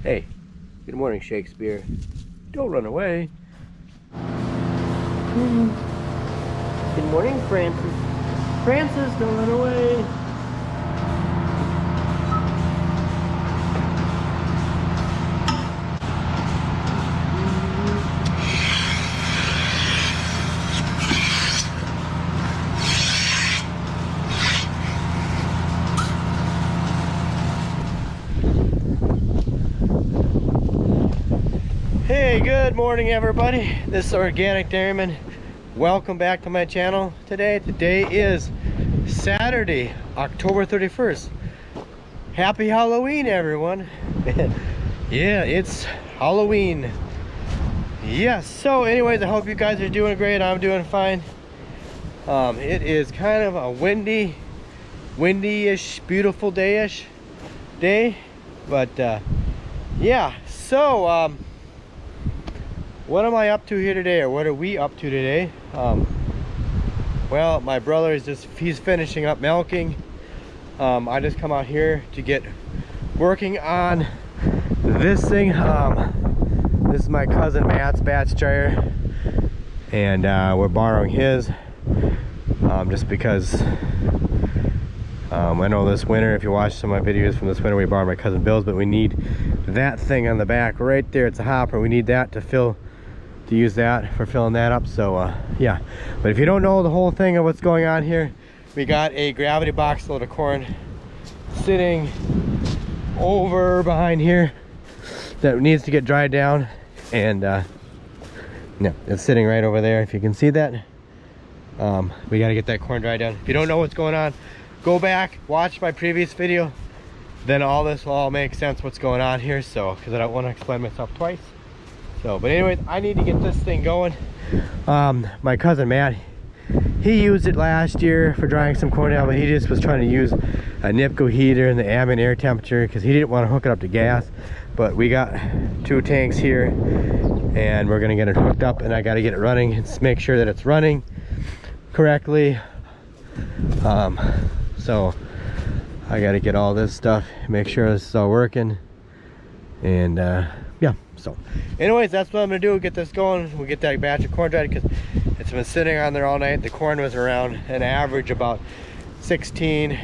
Hey, good morning, Shakespeare. Don't run away. Good morning, Francis. Francis, don't run away. Hey, good morning, everybody. This is Organic Dairyman. Welcome back to my channel today. Today is Saturday, October 31st. Happy Halloween, everyone. Yeah, it's Halloween. Yes, so anyways, I hope you guys are doing great. I'm doing fine. It is kind of a windy-ish, beautiful day-ish day. But yeah, so what am I up to here today, or what are we up to today? Well, my brother is he's finishing up milking. I just come out here to get working on this thing. This is my cousin Matt's batch dryer, and we're borrowing his just because I know this winter, if you watch some of my videos from this winter, we borrowed my cousin Bill's, but we need that thing on the back right there. It's a hopper. We need that to use that for filling that up. So yeah, but if you don't know the whole thing of what's going on here, we got a gravity box load of corn sitting over behind here that needs to get dried down, and yeah, it's sitting right over there, if you can see that. We got to get that corn dried down. If you don't know what's going on, go back, watch my previous video, then all this will all make sense what's going on here. So because I don't want to explain myself twice. So, but anyways, I need to get this thing going. My cousin Matt, he used it last year for drying some corn out, but he just was trying to use a NIPCO heater and the ambient air temperature because he didn't want to hook it up to gas. But we got 2 tanks here, and we're gonna get it hooked up, and I got to get it running and make sure that it's running correctly. So I got to get all this stuff, make sure this is all working, and yeah. So anyways, that's what I'm gonna do, get this going. We'll get that batch of corn dried because it's been sitting on there all night. The corn was around an average about 16,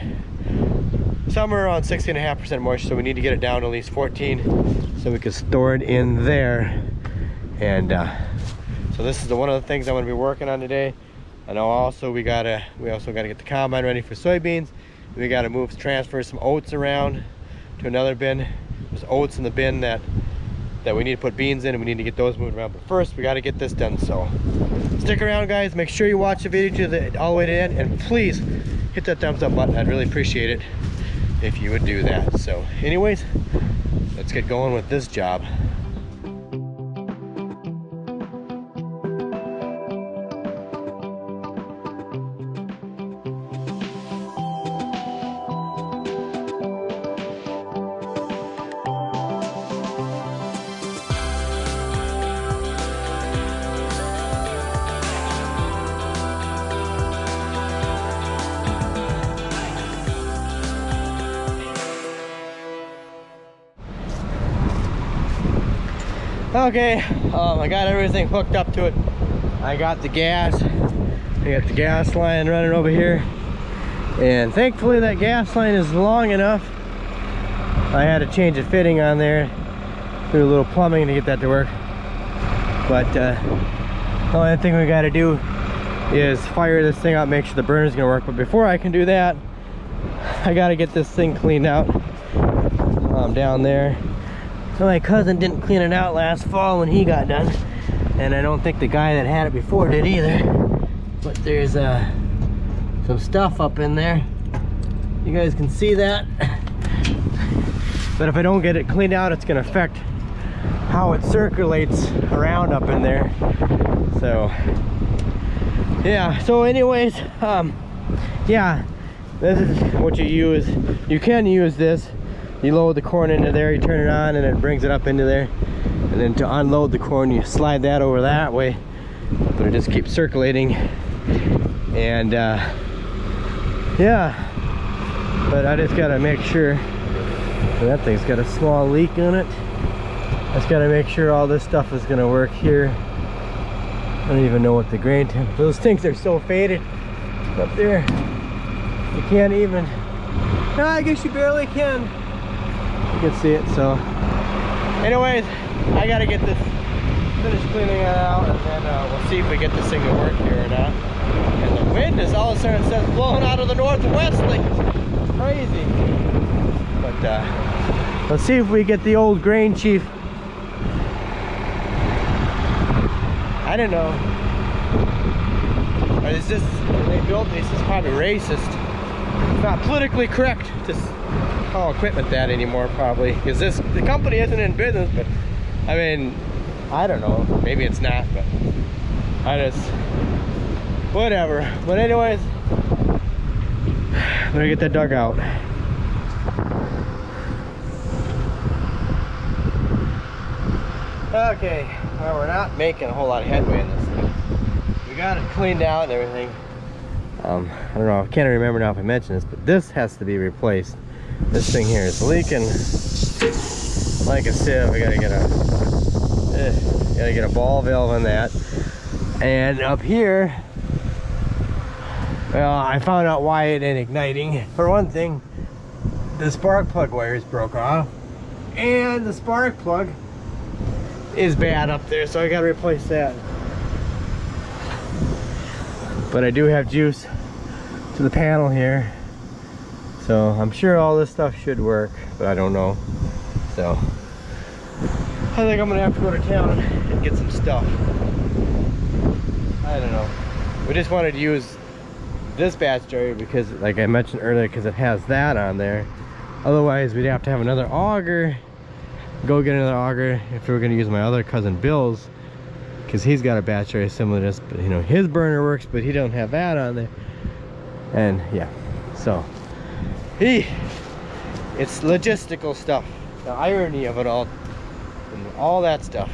somewhere around 16.5% moisture, so we need to get it down to at least 14 so we can store it in there. And so this is one of the things I'm going to be working on today. I know also we also got to get the combine ready for soybeans. We got to transfer some oats around to another bin. There's oats in the bin that we need to put beans in, and we need to get those moved around. But first, we got to get this done. So stick around, guys. Make sure you watch the video all the way to the end, and please hit that thumbs up button. I'd really appreciate it if you would do that. So anyways, let's get going with this job. Okay, I got everything hooked up to it. I got the gas line running over here, and thankfully that gas line is long enough. I had to change the fitting on there, do a little plumbing to get that to work. But the only thing we got to do is fire this thing out, make sure the burner's gonna work. But before I can do that, I got to get this thing cleaned out down there. My cousin didn't clean it out last fall when he got done, and I don't think the guy that had it before did either. But there's some stuff up in there. You guys can see that. But if I don't get it cleaned out, it's gonna affect how it circulates around up in there. So yeah, so anyways, yeah, this is what you use. You can use this. You load the corn into there, you turn it on, and it brings it up into there. And then to unload the corn, you slide that over that way. But it just keeps circulating. And yeah, but I just gotta make sure that thing's got a small leak on it. Just gotta make sure all this stuff is gonna work here. I don't even know what the grain temp. Those things are so faded up there. You can't even. No, I guess you barely can. You can see it. So, anyways, I gotta get this finished cleaning it out, and then we'll see if we get this thing to work here or not. And the wind is all of a sudden starts blowing out of the northwest, like crazy. But let's see if we get the old grain chief. I don't know. Or is this, when they built this, it's probably racist. It's not politically correct to call equipment that anymore, probably. Because the company isn't in business, but I mean, I don't know. Maybe it's not, but I just, whatever. But anyways, I'm gonna get that dug out. Okay, well, we're not making a whole lot of headway in this thing. We got it cleaned out and everything. I don't know, I can't remember now if I mentioned this, but this has to be replaced. This thing here is leaking like a sieve. I gotta get a ball valve on that. And up here, well, I found out why it ain't igniting. For one thing, the spark plug wires broke off, and the spark plug is bad up there, so I gotta replace that. But I do have juice to the panel here, so I'm sure all this stuff should work, but I don't know. So I think I'm gonna have to go to town and get some stuff. I don't know. We just wanted to use this batch dryer because, like I mentioned earlier, because it has that on there. Otherwise we'd have to have another auger, go get another auger if we were going to use my other cousin Bill's, because he's got a batch dryer similar to this, but you know, his burner works, but he don't have that on there. And yeah, so it's logistical stuff, the irony of it all, and all that stuff.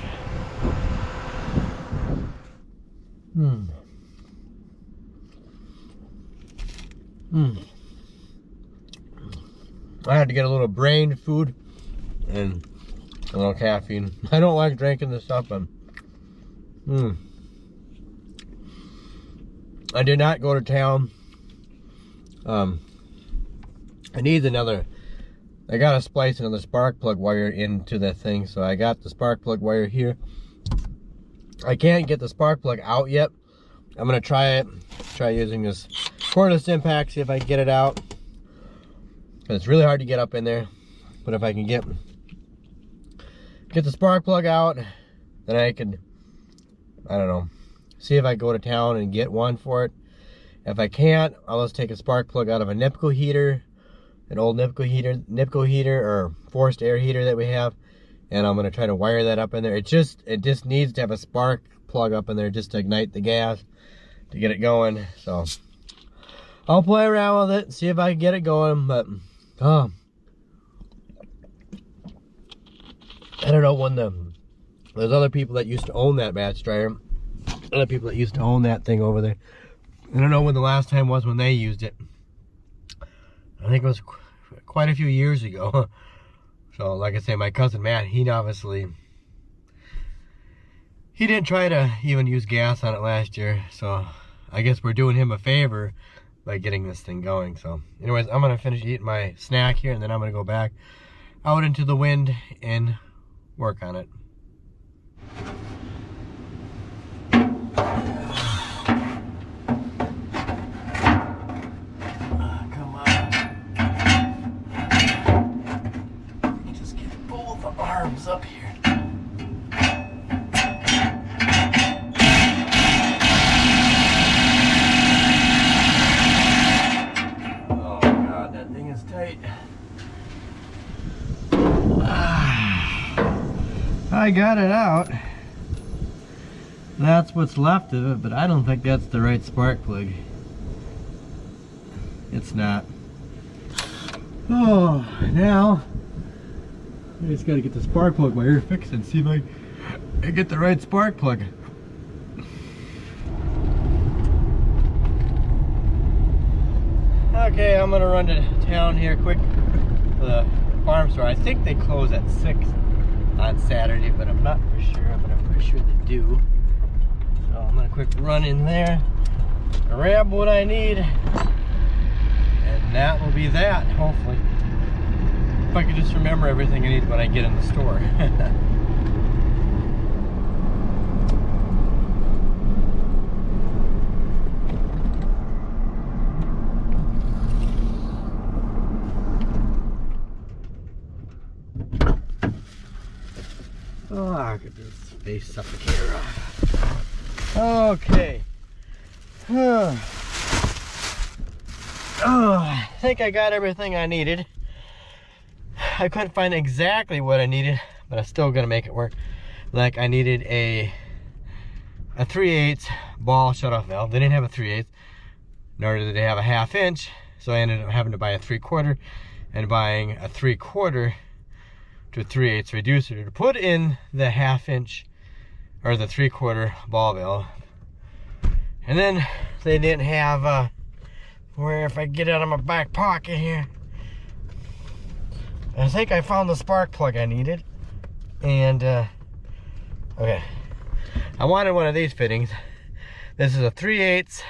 I had to get a little brain food and a little caffeine. I don't like drinking this stuff, but I did not go to town. I need another. I gotta splice another spark plug wire into that thing, so I got the spark plug wire here. I can't get the spark plug out yet. I'm gonna try using this cordless impact, see if I can get it out. It's really hard to get up in there, but if I can get the spark plug out, then I can, I don't know, see if I go to town and get one for it. If I can't, I'll just take a spark plug out of a NIPCO heater, an old NIPCO heater or forced air heater that we have, and I'm gonna try to wire that up in there. It just needs to have a spark plug up in there just to ignite the gas to get it going. So I'll play around with it, see if I can get it going, but I don't know when there's other people that used to own that batch dryer, other people that used to own that thing over there. I don't know when the last time was when they used it. I think it was quite a few years ago. So like I say, my cousin Matt, he didn't try to even use gas on it last year. So I guess we're doing him a favor by getting this thing going. So anyways, I'm gonna finish eating my snack here, and then I'm gonna go back out into the wind and work on it. Come on. Just get both arms up here. I got it out. That's what's left of it, but I don't think that's the right spark plug. It's not. Oh, now I just gotta get the spark plug wire fixed and see if I get the right spark plug. Okay, I'm gonna run to town here quick for the farm store. I think they close at 6. on Saturday, but I'm not for sure, but I'm pretty sure they do. So I'm gonna quick run in there, grab what I need, and that will be that, hopefully. If I could just remember everything I need when I get in the store. Oh, I could just face up the camera. Okay. Oh, I think I got everything I needed. I couldn't find exactly what I needed, but I'm still gonna make it work. Like I needed a 3/8 ball shutoff valve. They didn't have a 3/8, nor did they have a 1/2 inch. So I ended up having to buy a 3/4 and buying a 3/4 to a 3/8 reducer to put in the 1/2 inch or the 3/4 ball valve. And then they didn't have where, if I get it out of my back pocket here, I think I found the spark plug I needed. And okay, I wanted one of these fittings. This is a 3/8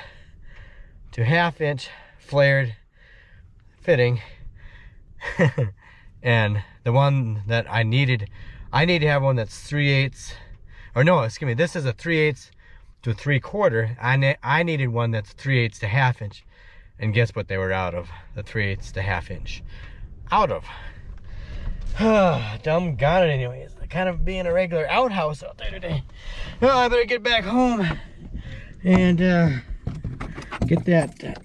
to 1/2 inch flared fitting. And the one that I need to have one that's 3/8, or no, excuse me, this is a 3/8 to 3/4. I needed one that's 3/8 to 1/2 inch. And guess what they were out of? The 3/8 to 1/2 inch. Out of. Dumb got it anyways. Kind of being a regular outhouse out there today. Oh, I better get back home and get that.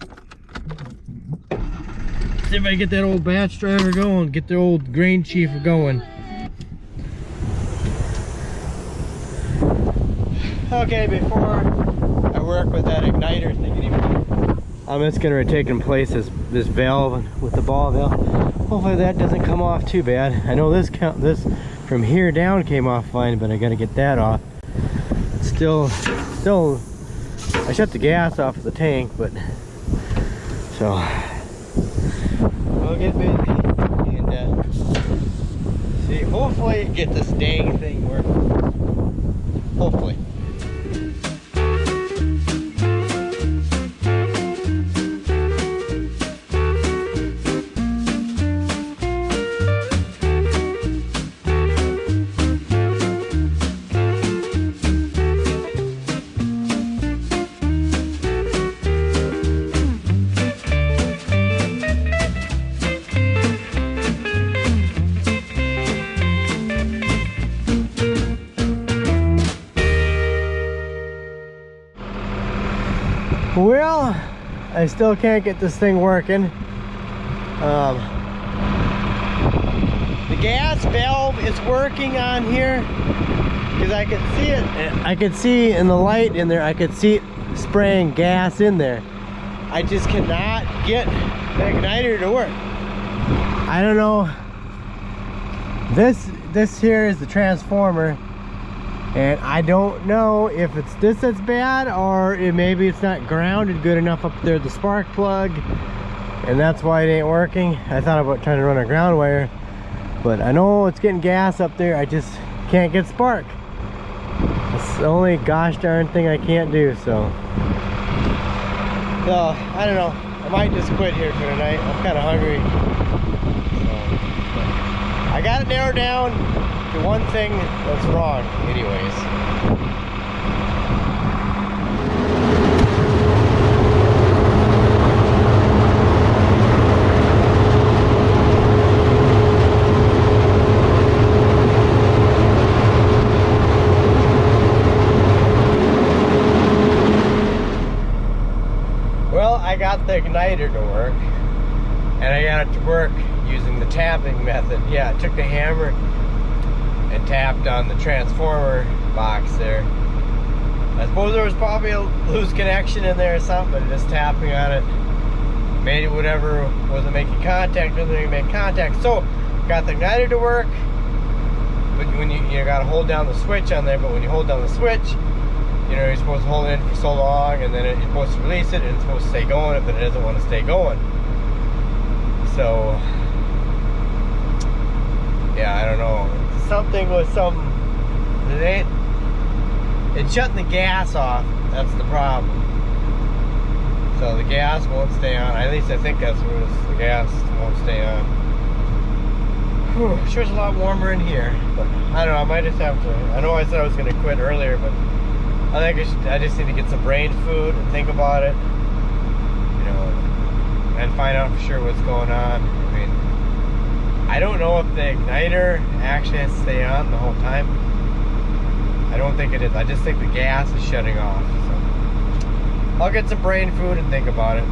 See if I get that old batch driver going. Get the old grain chiefer going. Okay, before I work with that igniter thingy, I'm just gonna take in place this valve with the ball valve. Hopefully that doesn't come off too bad. I know this from here down came off fine, but I gotta get that off. Still, I shut the gas off of the tank, but so I'll get busy and see. Hopefully, get this dang thing working. Hopefully. Well, I still can't get this thing working. The gas valve is working on here because I can see it. I could see in the light in there, I could see it spraying gas in there. I just cannot get the igniter to work. I don't know. This here is the transformer. And I don't know if it's this that's bad, or maybe it's not grounded good enough up there, the spark plug, and that's why it ain't working. I thought about trying to run a ground wire, but I know it's getting gas up there. I just can't get spark. It's the only gosh darn thing I can't do. So I don't know. I might just quit here for tonight. I'm kind of hungry. So, I got it narrowed down to one thing that's wrong anyways. Well, I got the igniter to work, and I got it to work using the tapping method. Yeah, I took the hammer and tapped on the transformer box there. I suppose there was probably a loose connection in there or something, but just tapping on it made it whatever wasn't making contact, doesn't make contact. So got the igniter to work, but when you gotta hold down the switch on there, but when you hold down the switch, you know, you're supposed to hold it in for so long, and then you're supposed to release it, and it's supposed to stay going, but it doesn't want to stay going. So yeah, I don't know. something with it's shutting the gas off. That's the problem. So the gas won't stay on. At least I think that's what it is. The gas won't stay on. Whew, sure it's a lot warmer in here, but I don't know, I might just have to. I know I said I was going to quit earlier, but I think I just need to get some brain food and think about it, you know, and find out for sure what's going on. I mean, I don't know if the igniter actually has to stay on the whole time. I don't think it is. I just think the gas is shutting off. So I'll get some brain food and think about it.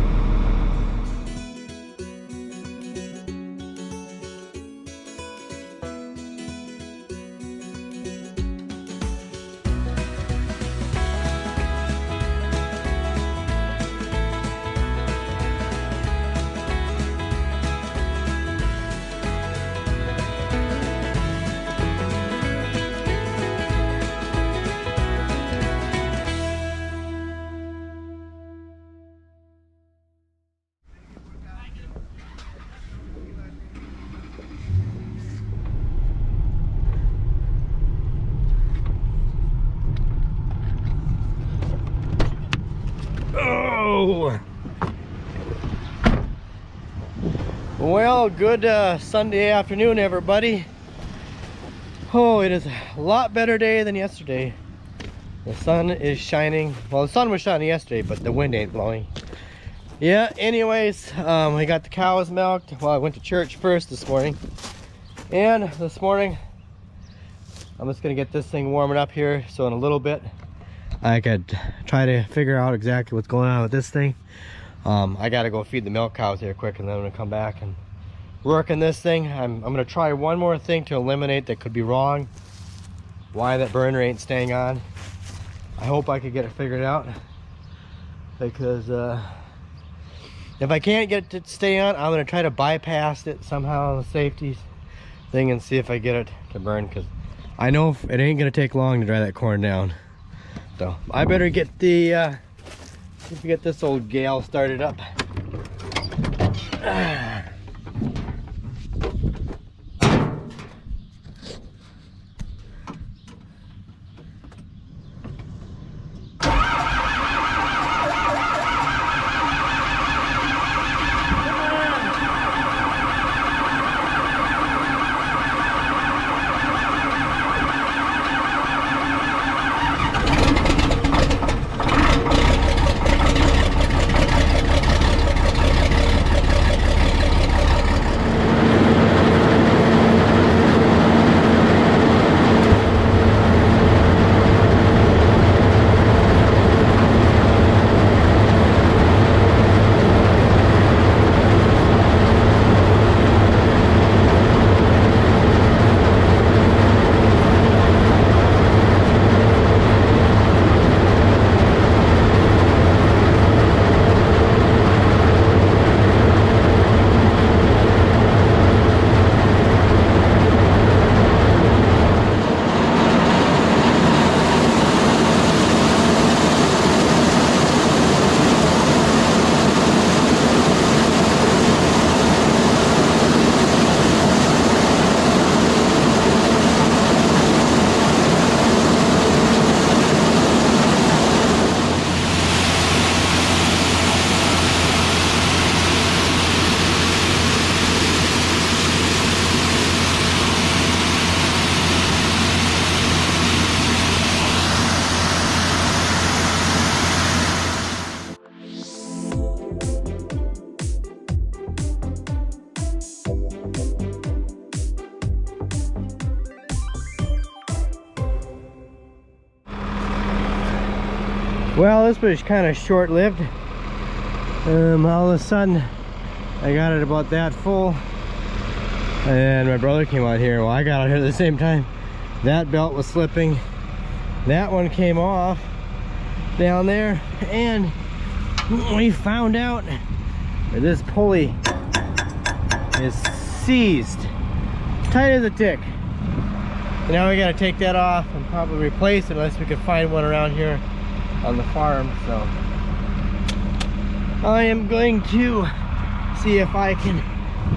Well, good Sunday afternoon, everybody. Oh, it is a lot better day than yesterday. The sun is shining. Well, the sun was shining yesterday, but the wind ain't blowing. Yeah, anyways, we got the cows milked. Well, I went to church first this morning. And this morning, I'm just gonna get this thing warming up here, so in a little bit, I could try to figure out exactly what's going on with this thing. I gotta go feed the milk cows here quick, and then I'm gonna come back and work on this thing. I'm gonna try one more thing to eliminate that could be wrong. Why that burner ain't staying on. I hope I could get it figured out, because if I can't get it to stay on, I'm gonna try to bypass it somehow on the safety thing and see if I get it to burn, because I know it ain't gonna take long to dry that corn down. So I better get the get this old gal started up. Well, this was kind of short-lived. All of a sudden, I got it about that full, and my brother came out here. Well, I got out here at the same time. That belt was slipping. That one came off down there, and we found out that this pulley is seized, tight as a tick. And now we got to take that off and probably replace it, unless we can find one around here on the farm. So I am going to see if I can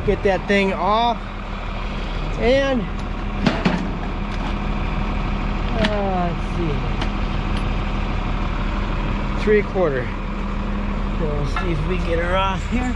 get that thing off and 3/4. So we'll see if we get her off here.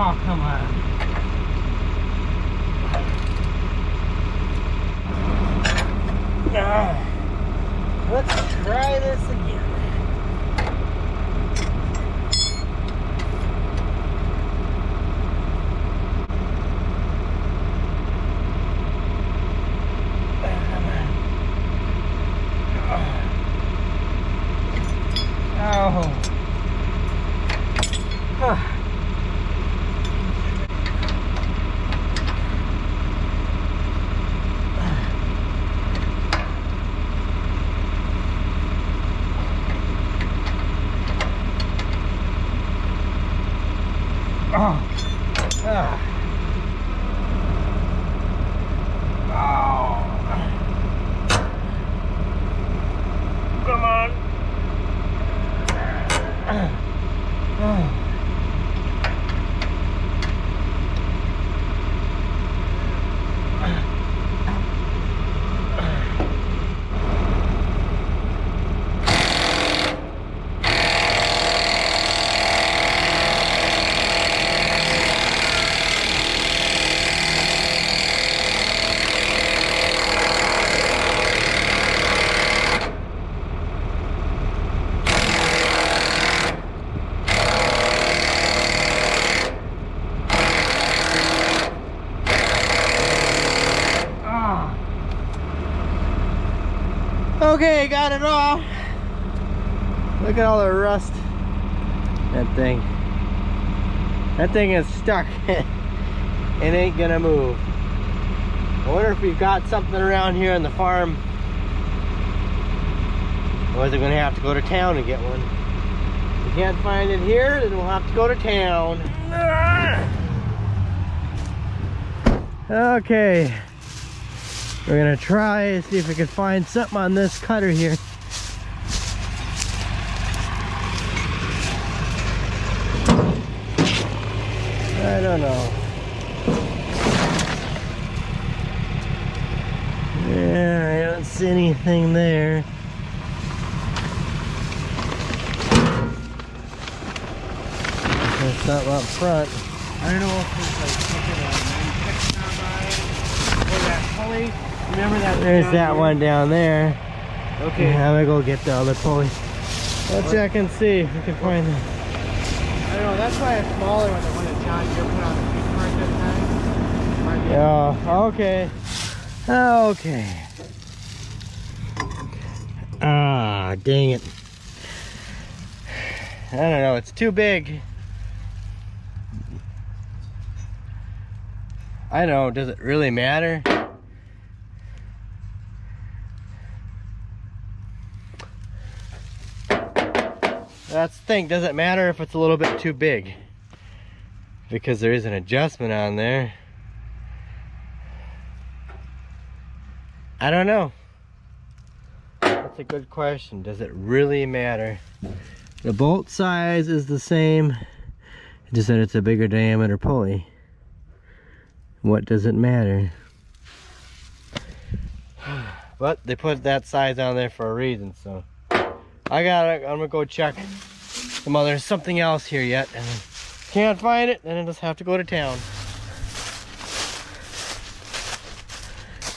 Oh, come on. Now, let's try this again. Oh. Huh. Oh. Ah. Oh. Come on. Oh. Okay, got it off. Look at all the rust. That thing is stuck. It ain't gonna move. I wonder if we've got something around here on the farm, or is it gonna have to go to town and get one? If we can't find it here, then we'll have to go to town. Okay. We're gonna try and see if we can find something on this cutter here. I don't know. Yeah, I don't see anything there. There's something up front. I don't know if there's like something on or that pulley. Remember that? There's that one down there. Okay. I'm gonna go get the other pulley. Let's check and see if we can find it. I don't know, that's why a smaller one, the one that John Deere put on the piece right that time. Oh, okay. Okay. Ah, dang it. I don't know, it's too big. I don't know, does it really matter? That's the thing, doesn't matter if it's a little bit too big, because there is an adjustment on there. I don't know. That's a good question. Does it really matter? The bolt size is the same, just that it's a bigger diameter pulley. What does it matter? But they put that size on there for a reason, so I'm gonna go check there's something else here yet, and can't find it, then I just have to go to town.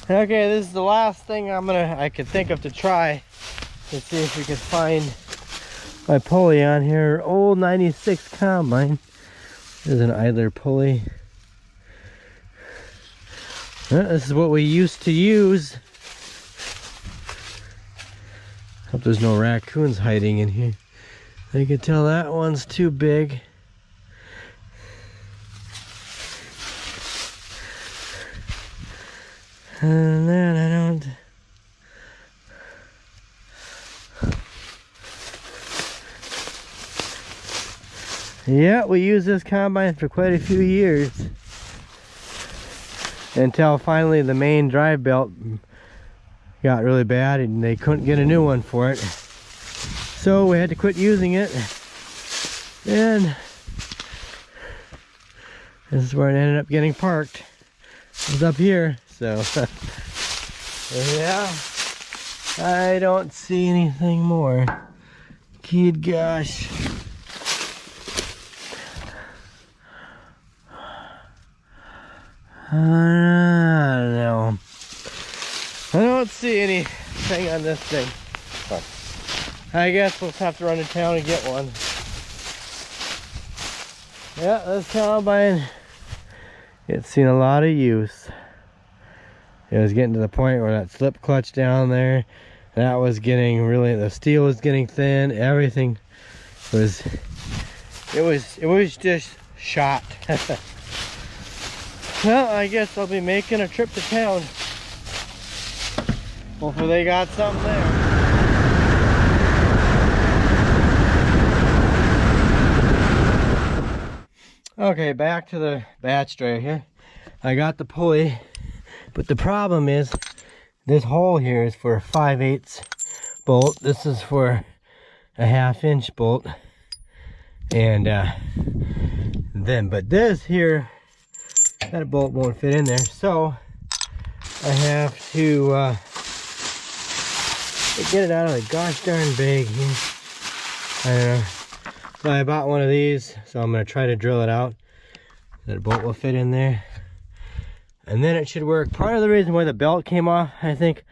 Okay, this is the last thing I could think of to try to see if we can find my pulley on here. Old 96 combine. There's an idler pulley. This is what we used to use. Hope there's no raccoons hiding in here. I can tell that one's too big. And then I don't... Yeah, we used this combine for quite a few years. Until finally the main drive belt got really bad and they couldn't get a new one for it. So we had to quit using it. And this is where it ended up getting parked. It was up here, so yeah. I don't see anything more. Kid gosh. No. I don't see anything on this thing. I guess we'll have to run to town and get one. Yeah, this combine, it's seen a lot of use. It was getting to the point where that slip clutch down there, that was getting really, the steel was getting thin, everything was, it was just shot. Well, I guess I'll be making a trip to town. Hopefully they got something there. Okay, back to the batch tray here. I got the pulley, but the problem is this hole here is for a 5/8 bolt. This is for a 1/2 inch bolt. And but this here, that bolt won't fit in there, so I have to get it out of the gosh darn bag here. I don't know. So I bought one of these, so I'm going to try to drill it out. That bolt will fit in there. And then it should work. Part of the reason why the belt came off, I think,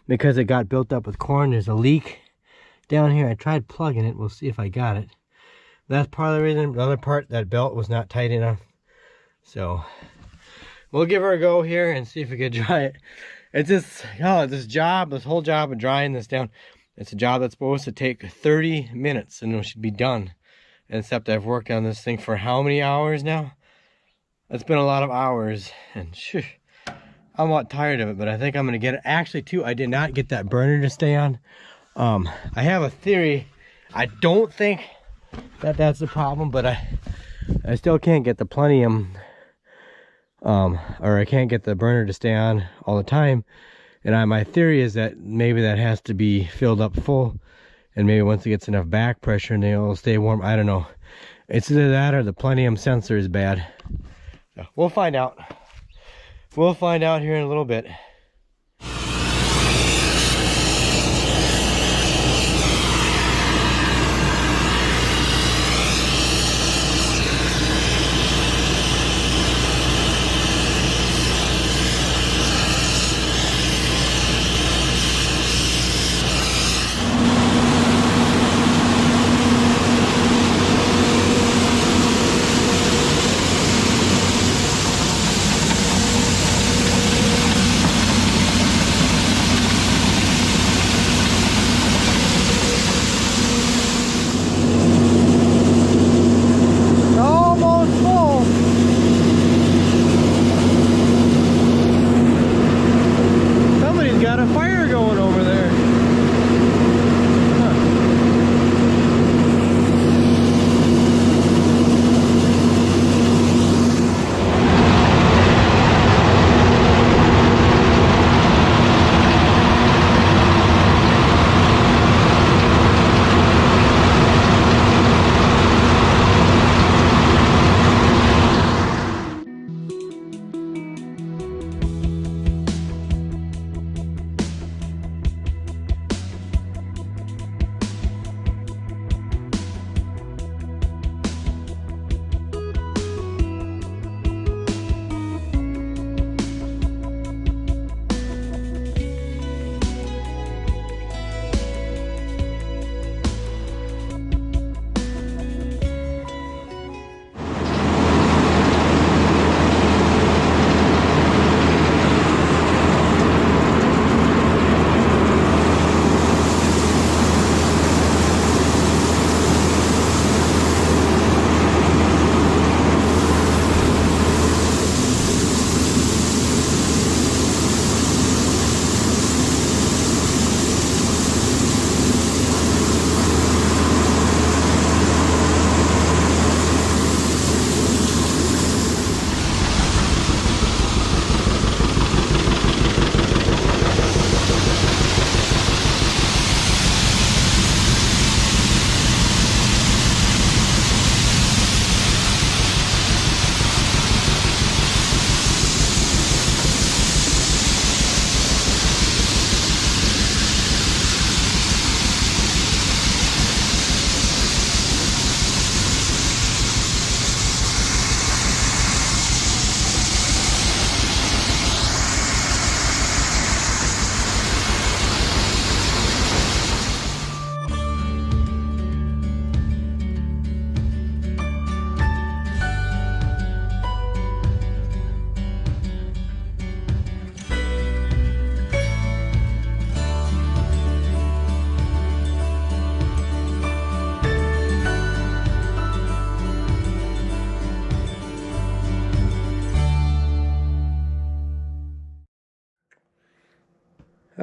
because it got built up with corn. There's a leak down here. I tried plugging it. We'll see if I got it. That's part of the reason. The other part, that belt was not tight enough. So we'll give her a go here and see if we can dry it. It's just, this whole job of drying this down, it's a job that's supposed to take 30 minutes and it should be done. Except I've worked on this thing for how many hours now? It's been a lot of hours, and I'm not tired of it, but I think I'm gonna get it. Actually, too, I did not get that burner to stay on. I have a theory. I don't think that that's the problem, but I still can't get the plenum, or I can't get the burner to stay on all the time. And my theory is that maybe that has to be filled up full, and maybe once it gets enough back pressure and it'll stay warm. I don't know. It's either that or the plenum sensor is bad. So we'll find out. We'll find out here in a little bit.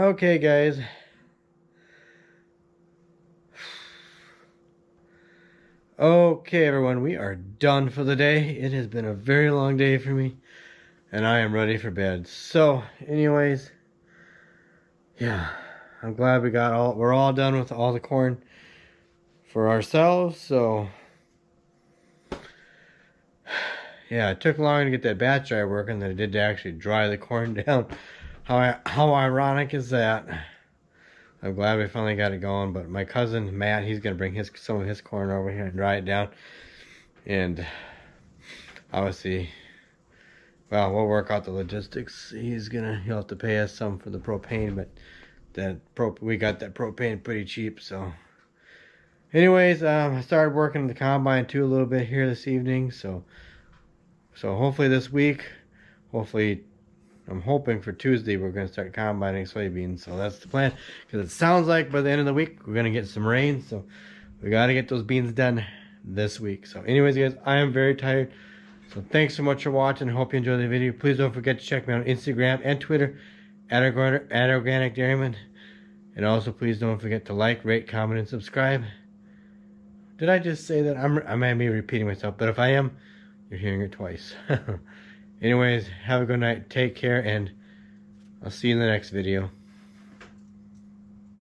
Okay, guys. Okay, everyone, we are done for the day. It has been a very long day for me, and I am ready for bed. So, anyways, yeah, I'm glad we're all done with all the corn for ourselves. So, yeah, it took longer to get that batch dry working than it did to actually dry the corn down. How ironic is that? I'm glad we finally got it going, but my cousin Matt, he's gonna bring some of his corn over here and dry it down, and obviously, well, we'll work out the logistics. He'll have to pay us some for the propane, but we got that propane pretty cheap. So, anyways, I started working the combine too a little bit here this evening. So hopefully this week, hopefully. I'm hoping for Tuesday we're going to start combining soybeans. So that's the plan. Because it sounds like by the end of the week we're going to get some rain. So we got to get those beans done this week. So anyways, guys, I am very tired. So thanks so much for watching. I hope you enjoyed the video. Please don't forget to check me out on Instagram and Twitter at Organic Dairyman. And also please don't forget to like, rate, comment, and subscribe. Did I just say that? I might be repeating myself. But if I am, you're hearing it twice. Anyways, have a good night, take care, and I'll see you in the next video.